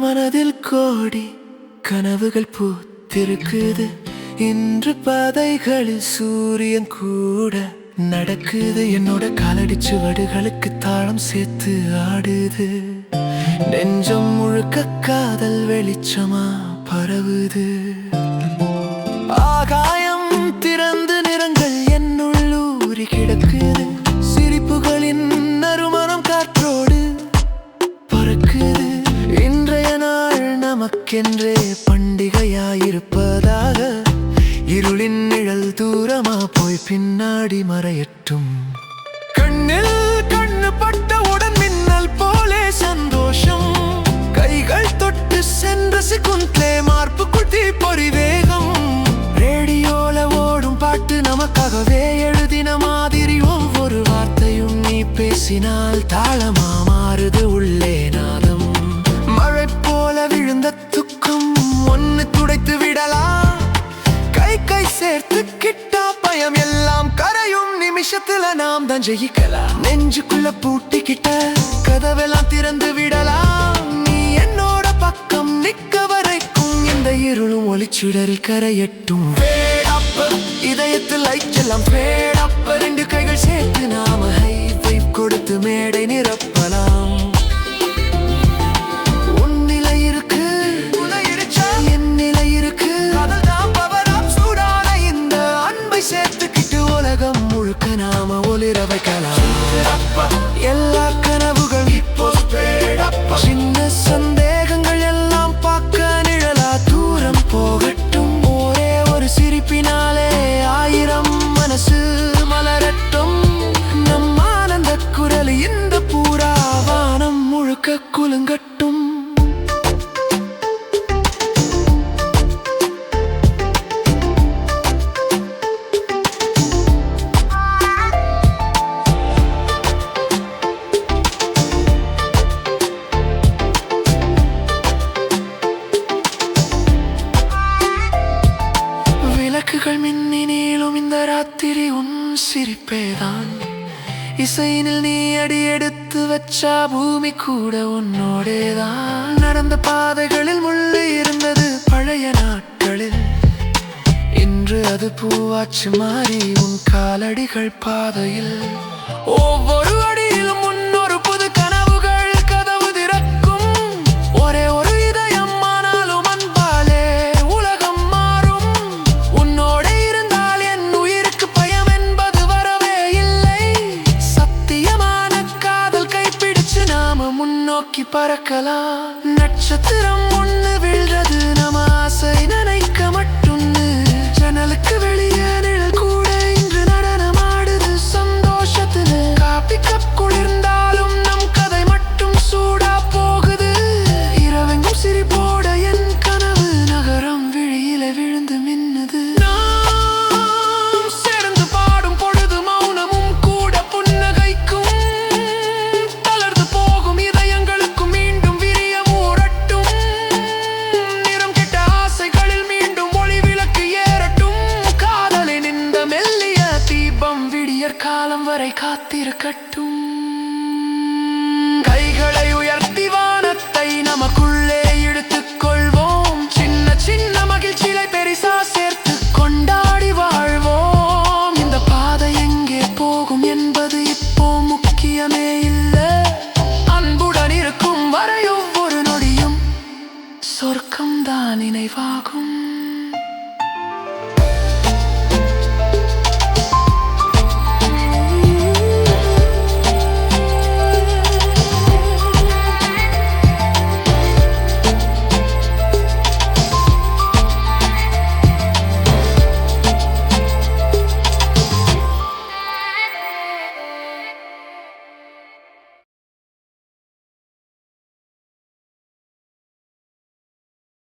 மனதில் கோடி கனவுகள் பூத்திருக்குது. இன்று பாதைகளில் சூரியன் கூட நடக்குது. என்னோட காலடி சுவடுகளுக்கு தாளம் சேர்த்து ஆடுது. நெஞ்சம் முழுக்க காதல் வெளிச்சமா பரவுது. ஆகாயம் திறந்து நிறங்கள் என்னுள்ளூறி கிடக்குது. சிரிப்புகளின் நறுமணம் காற்றோடு பறக்குது. இன்றைய நாள் நமக்கென்றே பண்டிகையாயிருப்பதாக. இருளின் நிழல் தூரமா போய் பின்னாடி மறையட்டும். கண்ணில் கண்ணு பட்டவுடன் மின்னல் போலே சந்தோஷம். கைகள் தொட்டு சென்ற சிக்குந்தே மார்புக்குள் தீப்பொறி வேகம். ரேடியோல ஓடும் பாட்டு நமக்காகவே எழுதின மாதிரி. ஒவ்வொரு வார்த்தையும் நீ பேசினால் தாளமா மாறுது உள்ளே நாதம். மழை போல விழுந்த துக்கம் ஒன்னு துடைத்து விடலாம். கை சேர்த்து கிட்டா பயம் எல்லாம் கரையும் நிமிஷத்துல நாம் தான் ஜெயிக்கலாம். நெஞ்சுக்குள்ள பூட்டிக்கிட்ட கதவெல்லாம் திறந்து விடலாம். நீ என்னோட பக்கம் நிக்க வரைக்கும் இந்த இருளும் ஒளிச்சுடரில் கரையட்டும். இதயத்தில் லைட் எல்லாம் பேடப்ப. ரெண்டு கைகள் சேர்த்து நாம ஹை வைப் கொடுத்து மேடை நிரப்பலாம். உன் நிலை இருக்கு, என் நிலை இருக்கு. சேர்த்துக்கிட்டு உலகம் முழுக்க நாம ஒளிர வைக்கலாம். எல்லா கனவுகள் இப்போ சின்ன சந்தேகங்கள் எல்லாம் பார்க்க நிழலா தூரம் போகட்டும். ஒரே ஒரு சிரிப்பினாலே 1000 மனசு மலரட்டும். நம் ஆனந்த குரல் இந்த பூரா வானம் முழுக்க குலுங்கட்டும். விளக்குகள் மின்னி நீளும் இந்த ராத்திரி உன் சிரிப்பேதான். இசையினில் நீ அடி எடுத்து வச்சா பூமி கூட உன்னோடேதான். நடந்த பாதைகளில் முள்ளு இருந்தது பழைய நாட்களில். இன்று அது பூவாச்சு மாறி உன் காலடிகள் பாதையில். ஒவ்வொரு அடியிலும் முன்னொரு புது கனவுகள் கதவு திறக்கும். ஒரே ஒரு இதயம் ஆனாலும் அன்பாலே உலகம் மாறும். உன்னோட இருந்தால் என் உயிருக்கு பயம் என்பது வரவே இல்லை. சத்தியமான காதல் கைப்பிடிச்சு நாம முன்னோக்கி பறக்கலாம். நட்சத்திரம் ஒண்ணு விழுறது நம்ம ஆசை நினைக்க மட்டும்னு. ஜன்னலுக்கு வெளியே நிழல் கூட இன்று நடனமாடுது சந்தோஷத்துல. காபி கப் குளிர்ந்தாலும் நம் கதை மட்டும் சூடா போகுது. இரவெங்கும் சிரிப்போட என் கனவு நகரம் விழியில விழுந்து மின்னுது. நாம் சேர்ந்து பாடும் பொழுது மௌனமும் கூட புன்னகைக்கும். தளர்ந்து போகும் இதயங்களுக்கும் மீண்டும் விரிய மூடட்டும். நிறம் கெட்ட ஆசைகளில் மீண்டும் ஒளி விளக்கு ஏறட்டும். காதலின் இந்த மெல்லிய தீபம் விடியற் காலம் வரை காத்திருக்கட்டும். கைகளை